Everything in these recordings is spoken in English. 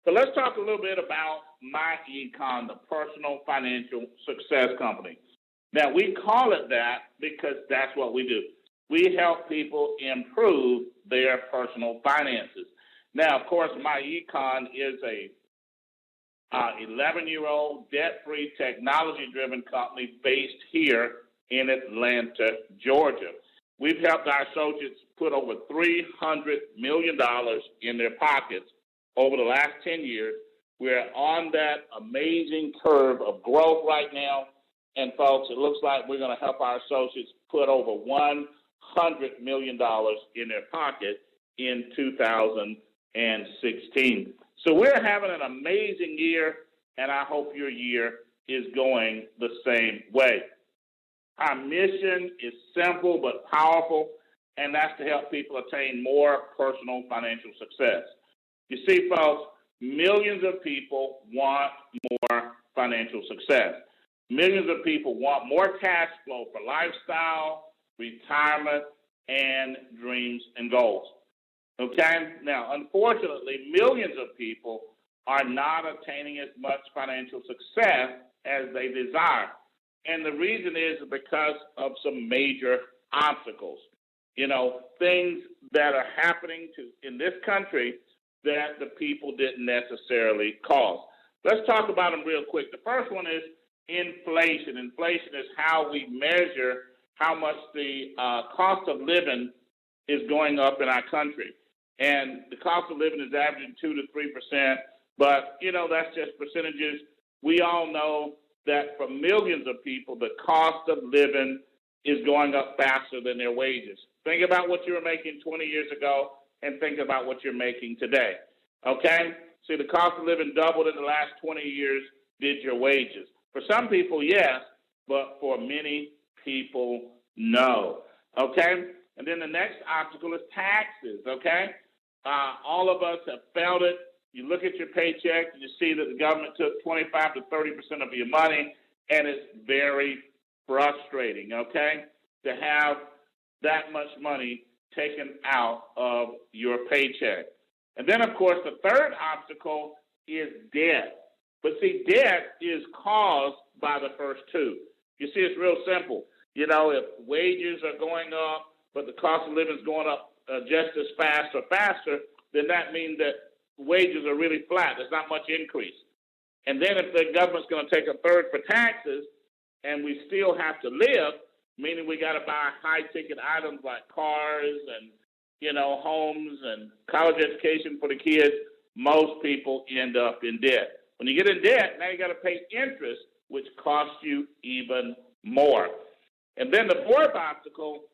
So let's talk a little bit about myEcon, the personal financial success company. Now, we call it that because that's what we do. We help people improve their personal finances. Now, of course, myEcon is a 11-year-old debt-free, technology-driven company based here in Atlanta, Georgia. We've helped our associates put over $300 million in their pockets over the last 10 years. We're on that amazing curve of growth right now. And, folks, it looks like we're going to help our associates put over $100 million in their pocket in 2016. So we're having an amazing year, and I hope your year is going the same way. Our mission is simple but powerful, and that's to help people attain more personal financial success. You see, folks, millions of people want more financial success. Millions of people want more cash flow for lifestyle, retirement, and dreams and goals. Okay? Now, unfortunately, millions of people are not attaining as much financial success as they desire. And the reason is because of some major obstacles. Things that are happening in this country that the people didn't necessarily cause. Let's talk about them real quick. The first one is inflation. Inflation is how we measure how much the cost of living is going up in our country. And the cost of living is averaging 2 to 3%, but, that's just percentages. We all know that for millions of people, the cost of living is going up faster than their wages. Think about what you were making 20 years ago and think about what you're making today, okay? See, the cost of living doubled in the last 20 years, did your wages. For some people, yes, but for many people, no, okay? And then the next obstacle is taxes, okay? All of us have felt it. You look at your paycheck and you see that the government took 25 to 30% of your money, and it's very frustrating, okay, to have that much money taken out of your paycheck. And then, of course, the third obstacle is debt. But see, debt is caused by the first two. You see, it's real simple. If wages are going up, but the cost of living is going up just as fast or faster, then that means that wages are really flat. There's not much increase. And then if the government's going to take a third for taxes and we still have to live, meaning we got to buy high-ticket items like cars and, homes and college education for the kids, most people end up in debt. When you get in debt, now you got to pay interest, which costs you even more. And then the fourth obstacle,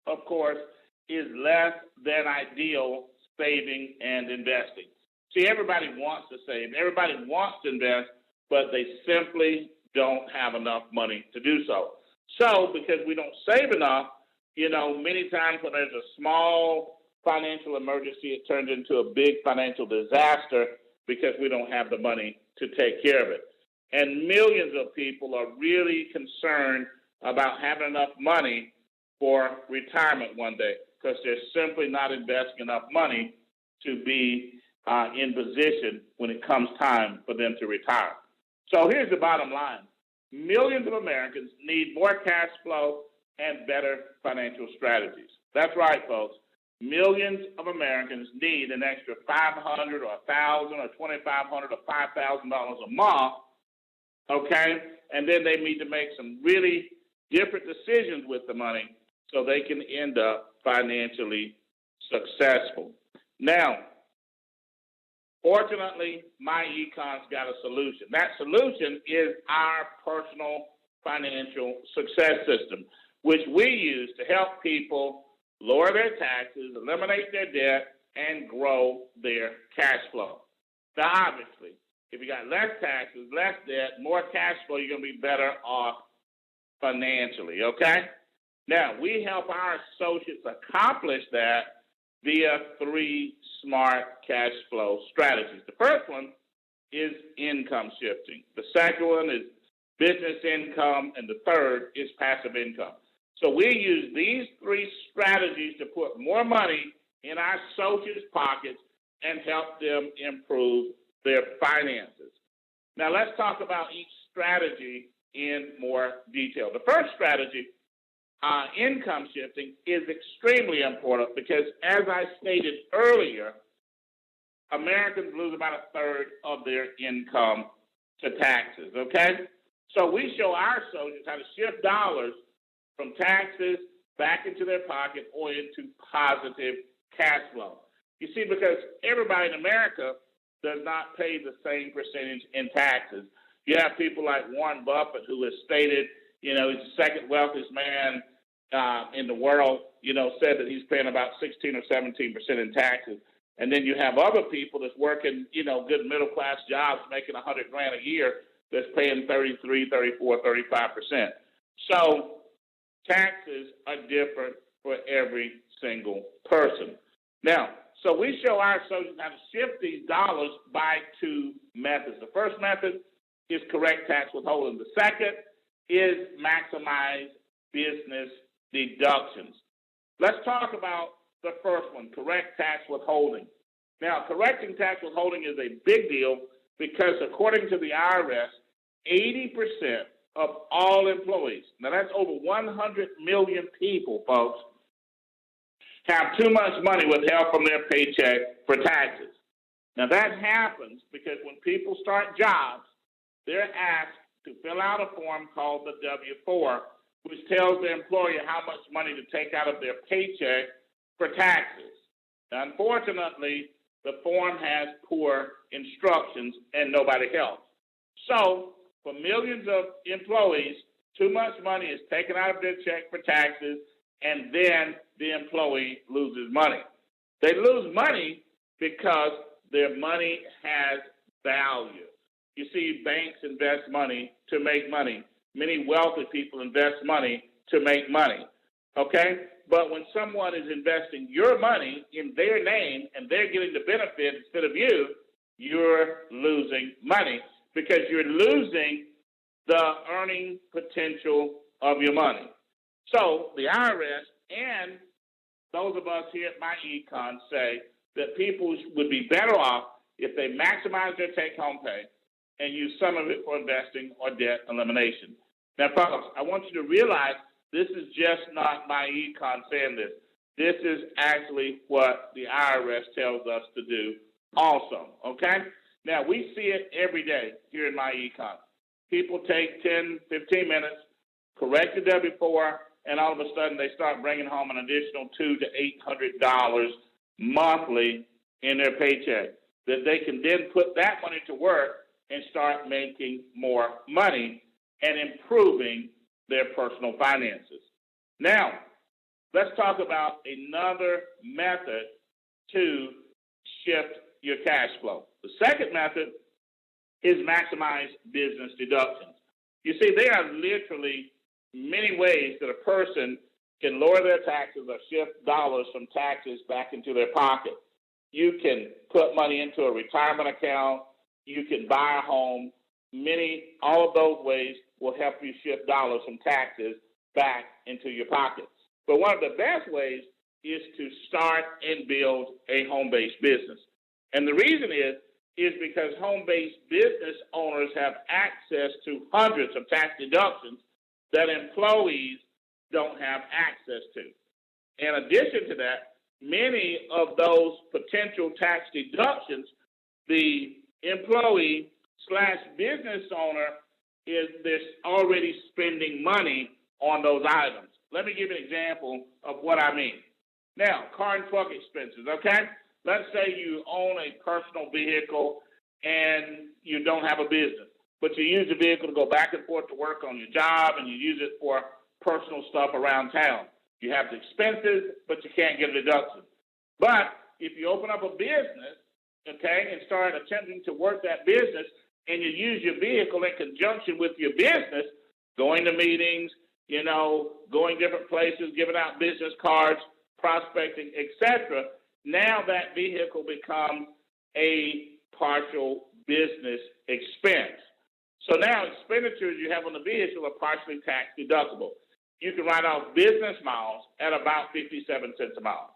of course, is less than ideal saving and investing. See, everybody wants to save. Everybody wants to invest, but they simply don't have enough money to do so. So because we don't save enough, many times when there's a small financial emergency, it turns into a big financial disaster because we don't have the money to take care of it. And millions of people are really concerned about having enough money for retirement one day because they're simply not investing enough money to be in position when it comes time for them to retire. So here's the bottom line. Millions of Americans need more cash flow and better financial strategies. That's right, folks. Millions of Americans need an extra $500 or $1,000 or $2,500 or $5,000 a month, okay? And then they need to make some really different decisions with the money so they can end up financially successful. Now, fortunately, myEcon's got a solution. That solution is our personal financial success system, which we use to help people lower their taxes, eliminate their debt, and grow their cash flow. Now, obviously, if you got less taxes, less debt, more cash flow, you're going to be better off financially, okay? Now, we help our associates accomplish that via 3 smart cash flow strategies. The first one is income shifting. The second one is business income, and the third is passive income. So we use these 3 strategies to put more money in our associates' pockets and help them improve their finances. Now, let's talk about each strategy in more detail. The first strategy, income shifting, is extremely important because, as I stated earlier, Americans lose about a third of their income to taxes, okay? So we show our soldiers how to shift dollars from taxes back into their pocket or into positive cash flow. You see, because everybody in America does not pay the same percentage in taxes. You have people like Warren Buffett, who has stated, he's the second wealthiest man in the world, said that he's paying about 16 or 17% in taxes. And then you have other people that's working, good middle-class jobs, making $100,000 a year, that's paying 33, 34, 35%. So taxes are different for every single person. Now, so we show our soldiers how to shift these dollars by two methods. The first method is correct tax withholding. The second is maximize business deductions. Let's talk about the first one, correct tax withholding. Now, correcting tax withholding is a big deal because according to the IRS, 80% of all employees, now that's over 100 million people, folks, have too much money withheld from their paycheck for taxes. Now, that happens because when people start jobs, they're asked to fill out a form called the W-4, which tells the employer how much money to take out of their paycheck for taxes. Now, unfortunately, the form has poor instructions and nobody helps. So, for millions of employees, too much money is taken out of their check for taxes, and then the employee loses money. They lose money because their money has value. You see, banks invest money to make money. Many wealthy people invest money to make money, okay? But when someone is investing your money in their name and they're getting the benefit instead of you, you're losing money because you're losing the earning potential of your money. So the IRS and those of us here at myEcon say that people would be better off if they maximize their take-home pay and use some of it for investing or debt elimination. Now, folks, I want you to realize this is just not myEcon saying this. This is actually what the IRS tells us to do also, okay? Now, we see it every day here in myEcon. People take 10, 15 minutes, correct the W-4, and all of a sudden they start bringing home an additional $200 to $800 monthly in their paycheck that they can then put that money to work and start making more money and improving their personal finances. Now, let's talk about another method to shift your cash flow. The second method is maximize business deductions. You see, there are literally many ways that a person can lower their taxes or shift dollars from taxes back into their pocket. You can put money into a retirement account. You can buy a home. All of those ways will help you shift dollars from taxes back into your pocket. But one of the best ways is to start and build a home-based business. And the reason is because home-based business owners have access to hundreds of tax deductions that employees don't have access to. In addition to that, many of those potential tax deductions, the employee/business owner is already spending money on those items. Let me give you an example of what I mean. Now, car and truck expenses, okay? Let's say you own a personal vehicle and you don't have a business, but you use the vehicle to go back and forth to work on your job and you use it for personal stuff around town. You have the expenses, but you can't get a deduction. But if you open up a business, okay, and start attempting to work that business and you use your vehicle in conjunction with your business, going to meetings, going different places, giving out business cards, prospecting, etc., now that vehicle becomes a partial business expense. So now expenditures you have on the vehicle are partially tax deductible. You can write off business miles at about 57 cents a mile.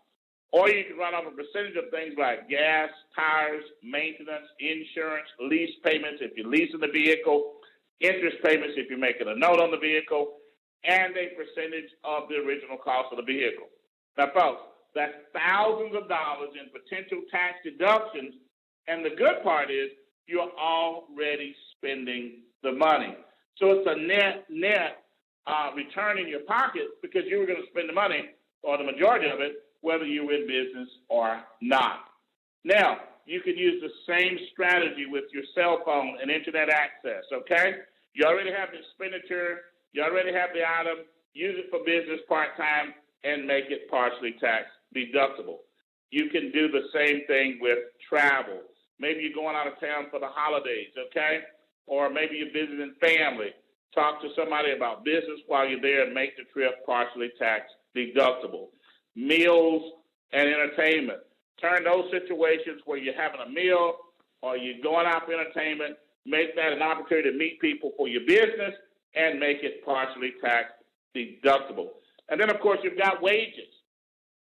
Or you can run off a percentage of things like gas, tires, maintenance, insurance, lease payments if you're leasing the vehicle, interest payments if you're making a note on the vehicle, and a percentage of the original cost of the vehicle. Now, folks, that's thousands of dollars in potential tax deductions, and the good part is you're already spending the money. So it's a net return in your pocket because you were going to spend the money, or the majority of it, whether you're in business or not. Now, you can use the same strategy with your cell phone and internet access, okay? You already have the expenditure, you already have the item, use it for business part-time, and make it partially tax deductible. You can do the same thing with travel. Maybe you're going out of town for the holidays, okay? Or maybe you're visiting family. Talk to somebody about business while you're there and make the trip partially tax deductible. Meals and entertainment. Turn those situations where you're having a meal or you're going out for entertainment, make that an opportunity to meet people for your business and make it partially tax deductible. And then, of course, you've got wages,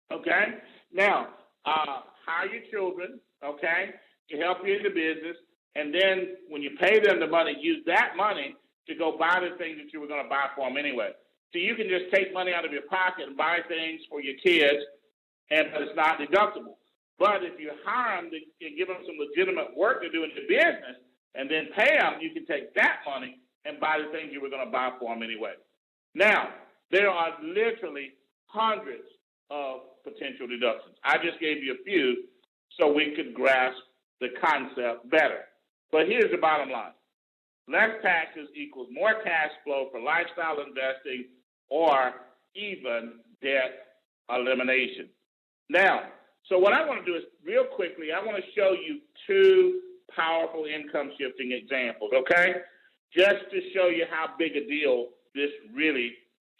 okay? Now, hire your children, okay, to help you in the business, and then when you pay them the money, use that money to go buy the things that you were going to buy for them anyway. So you can just take money out of your pocket and buy things for your kids, but it's not deductible. But if you hire them and give them some legitimate work to do in the business and then pay them, you can take that money and buy the things you were going to buy for them anyway. Now, there are literally hundreds of potential deductions. I just gave you a few so we could grasp the concept better. But here's the bottom line. Less taxes equals more cash flow for lifestyle investing or even debt elimination. Now, so what I want to do is real quickly, I want to show you two powerful income shifting examples, okay? Just to show you how big a deal this really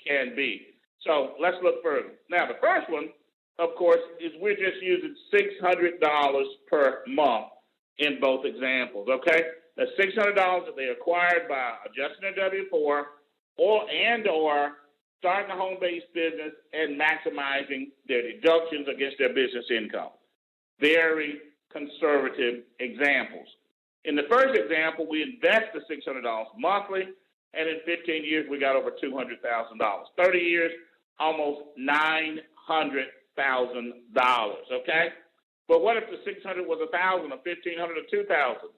can be. So let's look further. Now, the first one, of course, is we're just using $600 per month in both examples, okay? That's $600 that they acquired by adjusting their W-4 or starting a home-based business and maximizing their deductions against their business income. Very conservative examples. In the first example, we invest the $600 monthly, and in 15 years, we got over $200,000. 30 years, almost $900,000, okay? But what if the 600 was 1,000 or 1,500 or 2,000?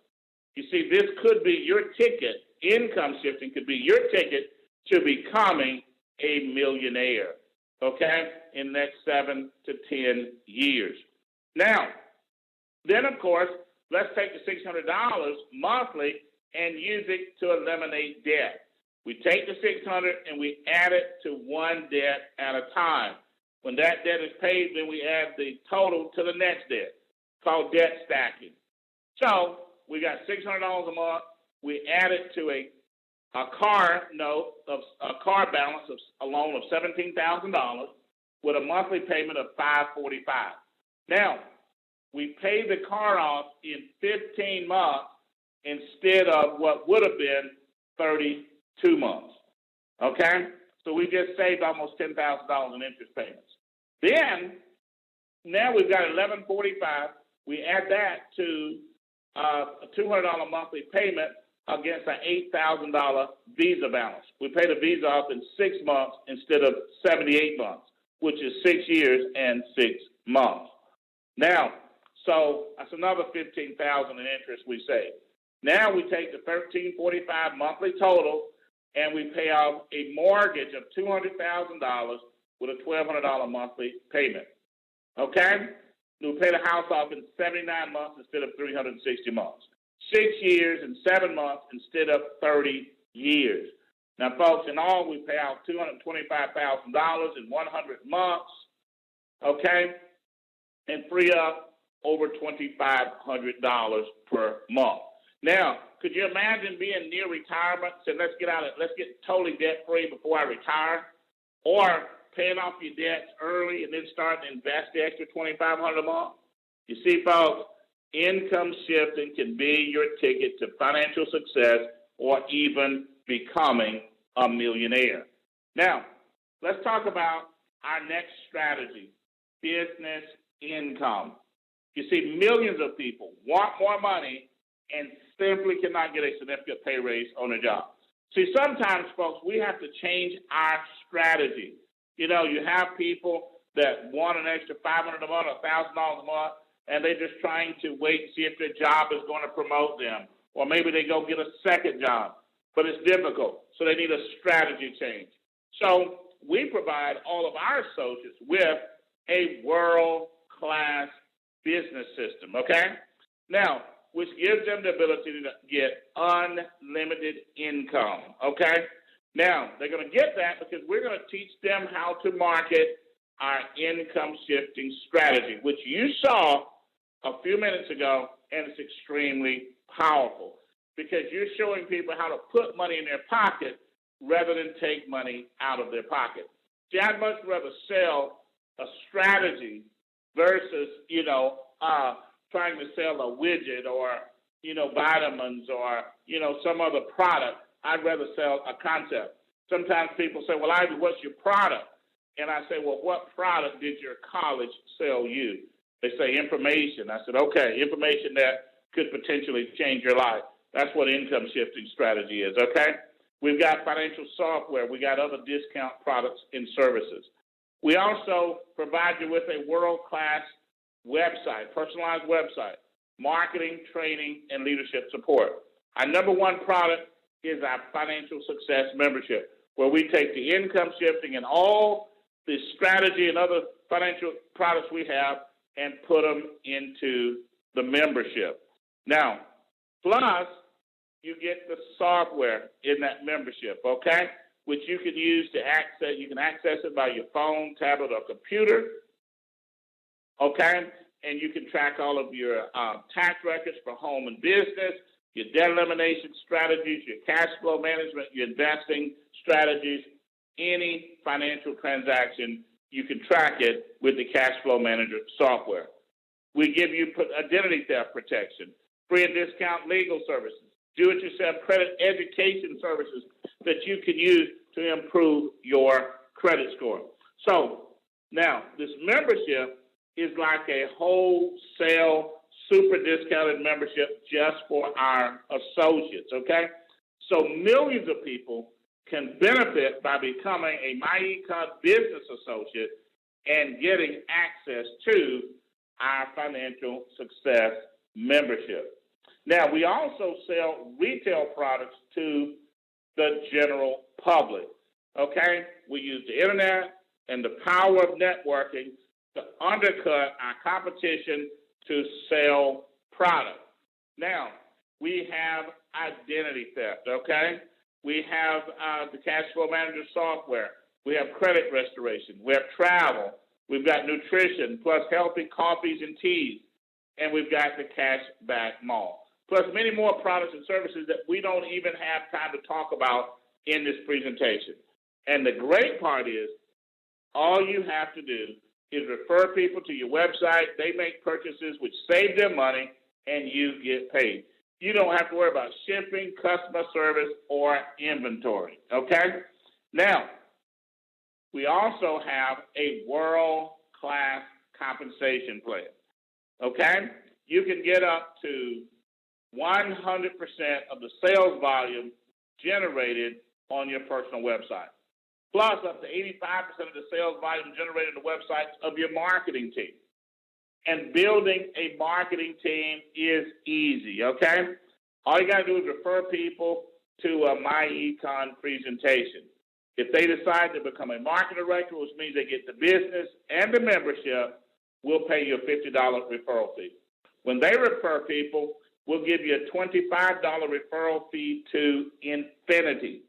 You see, this could be your ticket. Income shifting could be your ticket to becoming a millionaire, okay, in the next 7 to 10 years. Now, then, of course, let's take the $600 monthly and use it to eliminate debt. We take the $600 and we add it to one debt at a time. When that debt is paid, then we add the total to the next debt, called debt stacking. So we got $600 a month. We add it to a car note of a car balance of a loan of $17,000 with a monthly payment of $545. Now, we pay the car off in 15 months instead of what would have been 32 months. Okay? So we just saved almost $10,000 in interest payments. Then, now we've got $1,145. We add that to a $200 monthly payment against an $8,000 Visa balance. We pay the Visa off in 6 months instead of 78 months, which is 6 years and 6 months. Now, so that's another $15,000 in interest we save. Now we take the $1,345 monthly total and we pay off a mortgage of $200,000 with a $1,200 monthly payment. Okay? We pay the house off in 79 months instead of 360 months. 6 years and 7 months instead of 30 years. Now, folks, in all, we pay out $225,000 in 100 months, okay, and free up over $2,500 per month. Now, could you imagine being near retirement, saying, let's get totally debt-free before I retire, or paying off your debts early and then starting to invest the extra $2,500 a month? You see, folks, income shifting can be your ticket to financial success or even becoming a millionaire. Now, let's talk about our next strategy, business income. You see, millions of people want more money and simply cannot get a significant pay raise on their job. See, sometimes, folks, we have to change our strategy. You know, you have people that want an extra $500 a month or $1,000 a month, and they're just trying to wait and see if their job is going to promote them. Or maybe they go get a second job, but it's difficult, so they need a strategy change. So we provide all of our associates with a world-class business system, okay? Now, which gives them the ability to get unlimited income, okay? Now, they're going to get that because we're going to teach them how to market our income shifting strategy, which you saw a few minutes ago, and it's extremely powerful because you're showing people how to put money in their pocket rather than take money out of their pocket. See, I'd much rather sell a strategy versus, trying to sell a widget or, vitamins or, some other product. I'd rather sell a concept. Sometimes people say, well, Ivy, what's your product? And I say, well, what product did your college sell you? They say information. I said, okay, information that could potentially change your life. That's what income shifting strategy is, okay? We've got financial software. We got other discount products and services. We also provide you with a world-class website, personalized website, marketing, training, and leadership support. Our number one product is our financial success membership, where we take the income shifting and all the strategy and other financial products we have and put them into the membership. Now, plus, you get the software in that membership, okay, which you can use to access. You can access it by your phone, tablet, or computer, okay, and you can track all of your tax records for home and business, your debt elimination strategies, your cash flow management, your investing strategies, any financial transaction, you can track it with the Cash Flow Manager software. We give you identity theft protection, free and discount legal services, do-it-yourself credit education services that you can use to improve your credit score. So now this membership is like a wholesale super discounted membership just for our associates, okay? So millions of people can benefit by becoming a myEcon business associate and getting access to our financial success membership. Now, we also sell retail products to the general public, okay? We use the internet and the power of networking to undercut our competition to sell product. Now, we have identity theft, okay? We have the Cash Flow Manager software. We have credit restoration. We have travel. We've got nutrition, plus healthy coffees and teas. And we've got the Cashback Mall, plus many more products and services that we don't even have time to talk about in this presentation. And the great part is all you have to do is refer people to your website. They make purchases which save them money, and you get paid. You don't have to worry about shipping, customer service, or inventory, okay? Now, we also have a world-class compensation plan, okay? You can get up to 100% of the sales volume generated on your personal website, plus up to 85% of the sales volume generated on the websites of your marketing team. And building a marketing team is easy, okay? All you got to do is refer people to a myEcon presentation. If they decide to become a marketing director, which means they get the business and the membership, we'll pay you a $50 referral fee. When they refer people, we'll give you a $25 referral fee to infinity,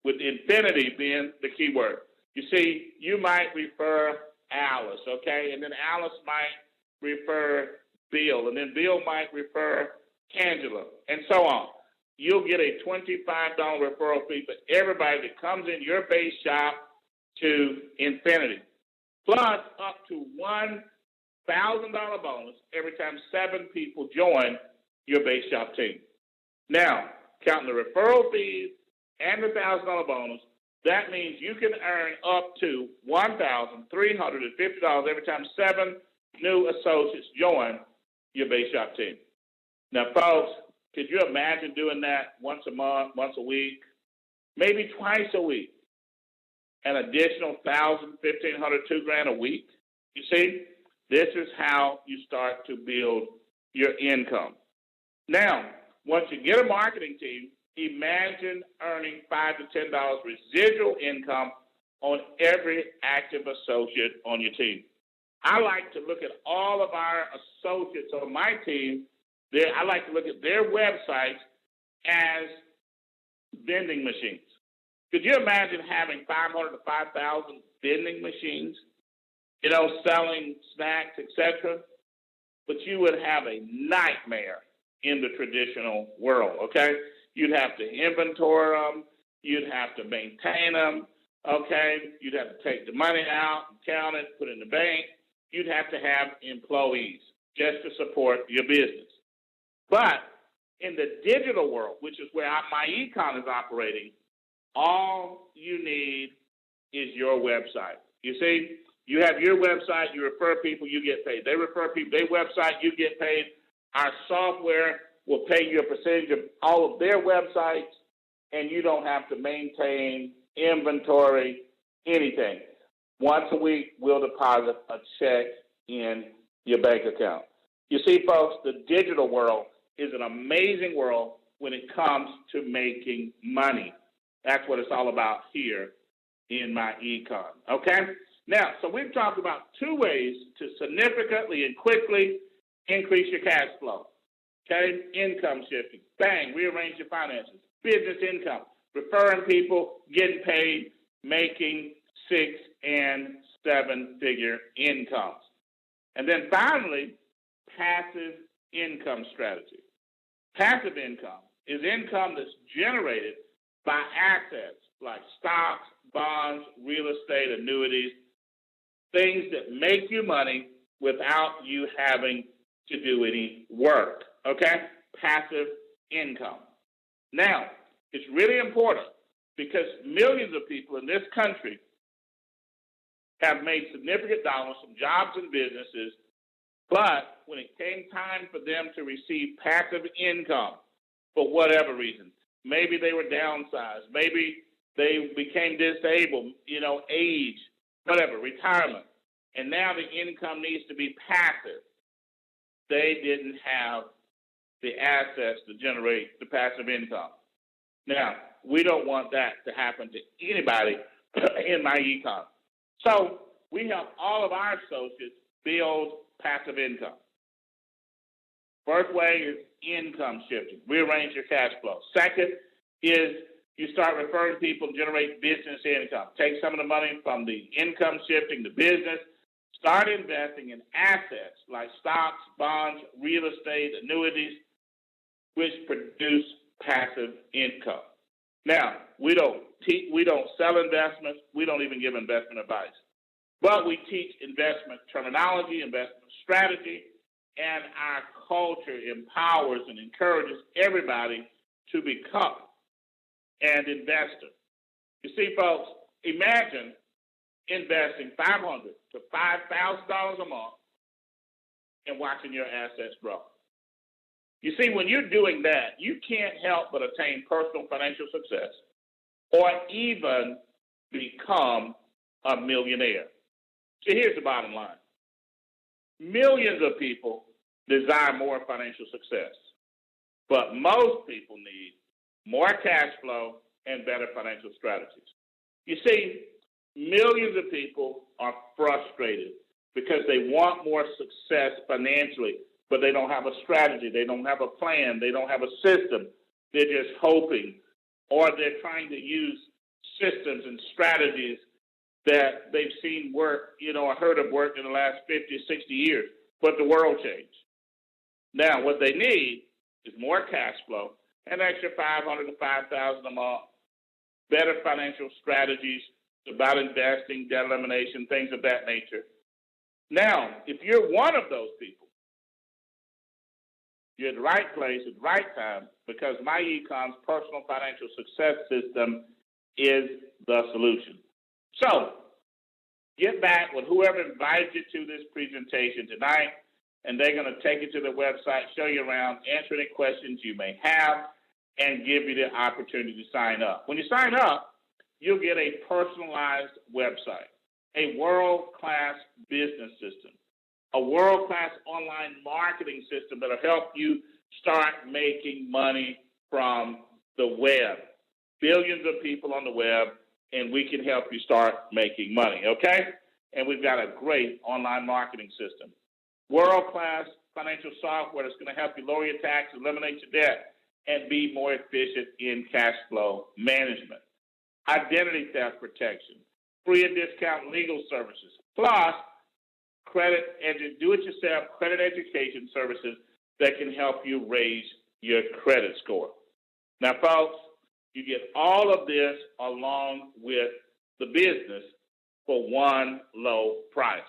with infinity being the key word. You see, you might refer Alice, okay? And then Alice might refer Bill, and then Bill might refer Angela, and so on. You'll get a $25 referral fee for everybody that comes in your base shop to infinity, plus up to $1,000 bonus every time 7 people join your base shop team. Now, counting the referral fees and the $1,000 bonus, that means you can earn up to $1,350 every time 7 new associates join your base shop team. Now, folks, could you imagine doing that once a month, once a week, maybe twice a week? An additional $1,000, $1,500, $2,000 a week? You see, this is how you start to build your income. Now, once you get a marketing team, imagine earning $5 to $10 residual income on every active associate on your team. I like to look at all of our associates on my team. I like to look at their websites as vending machines. Could you imagine having 500 to 5,000 vending machines, selling snacks, etc.? But you would have a nightmare in the traditional world, okay? You'd have to inventory them. You'd have to maintain them, okay? You'd have to take the money out and count it, put it in the bank. You'd have to have employees just to support your business. But in the digital world, which is where myEcon is operating, all you need is your website. You see, you have your website, you refer people, you get paid. They refer people, their website, you get paid. Our software will pay you a percentage of all of their websites, and you don't have to maintain, inventory, anything. Once a week, we'll deposit a check in your bank account. You see, folks, the digital world is an amazing world when it comes to making money. That's what it's all about here in myEcon, okay? Now, so we've talked about two ways to significantly and quickly increase your cash flow, okay? Income shifting, bang, rearrange your finances, business income, referring people, getting paid, making 6- and 7-figure incomes. And then finally, passive income strategy. Passive income is income that's generated by assets like stocks, bonds, real estate, annuities, things that make you money without you having to do any work, okay? Passive income. Now, it's really important because millions of people in this country have made significant dollars from jobs and businesses, but when it came time for them to receive passive income, for whatever reason, maybe they were downsized, maybe they became disabled, age, whatever, retirement, and now the income needs to be passive. They didn't have the assets to generate the passive income. Now, we don't want that to happen to anybody in myEcon. So we help all of our associates build passive income. First way is income shifting. Rearrange your cash flow. Second is you start referring people to generate business income. Take some of the money from the income shifting to business. Start investing in assets like stocks, bonds, real estate, annuities, which produce passive income. Now, we don't sell investments. We don't even give investment advice. But we teach investment terminology, investment strategy, and our culture empowers and encourages everybody to become an investor. You see, folks, imagine investing $500 to $5,000 a month and watching your assets grow. You see, when you're doing that, you can't help but attain personal financial success or even become a millionaire. See, here's the bottom line. Millions of people desire more financial success, but most people need more cash flow and better financial strategies. You see, millions of people are frustrated because they want more success financially, but they don't have a strategy, they don't have a plan, they don't have a system. They're just hoping, or they're trying to use systems and strategies that they've seen work, or heard of work in the last 50, 60 years, but the world changed. Now, what they need is more cash flow, an extra $500 to $5,000 a month, better financial strategies about investing, debt elimination, things of that nature. Now, if you're one of those people, you're at the right place at the right time because myEcon's personal financial success system is the solution. So, Get back with whoever invited you to this presentation tonight, and they're going to take you to the website, show you around, answer any questions you may have, and give you the opportunity to sign up. When you sign up, you'll get a personalized website, a world-class business system, a world-class online marketing system that will help you start making money from the web. Billions of people on the web, and we can help you start making money, okay? And we've got a great online marketing system. World-class financial software that's going to help you lower your taxes, eliminate your debt, and be more efficient in cash flow management. Identity theft protection, free and discount legal services, plus do-it-yourself credit education services that can help you raise your credit score. Now, folks, you get all of this along with the business for one low price.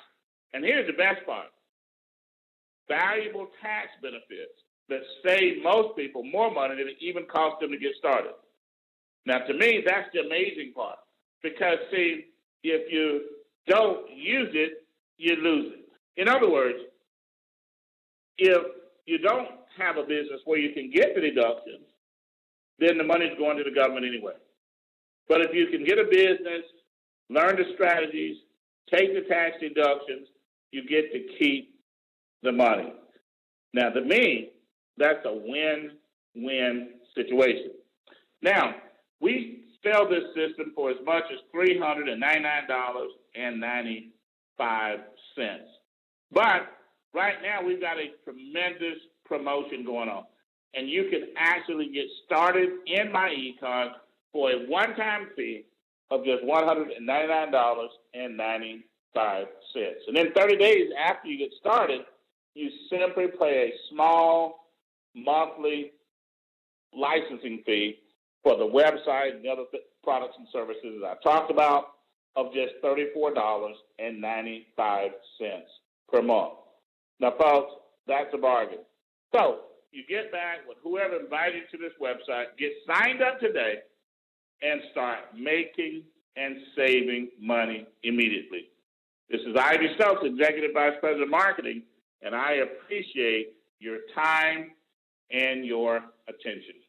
And here's the best part. Valuable tax benefits that save most people more money than it even costs them to get started. Now, to me, that's the amazing part. Because, see, if you don't use it, you lose it. In other words, if you don't have a business where you can get the deductions, then the money's going to the government anyway. But if you can get a business, learn the strategies, take the tax deductions, you get to keep the money. Now, to me, that's a win-win situation. Now, we sell this system for as much as $399.95. But right now, we've got a tremendous promotion going on. And you can actually get started in myEcon for a one-time fee of just $199.95. And then 30 days after you get started, you simply pay a small monthly licensing fee for the website and the other products and services that I talked about of just $34.95 per month. Now, folks, that's a bargain. So you get back with whoever invited you to this website, get signed up today, and start making and saving money immediately. This is Ivey Stokes, Executive Vice President of Marketing, and I appreciate your time and your attention.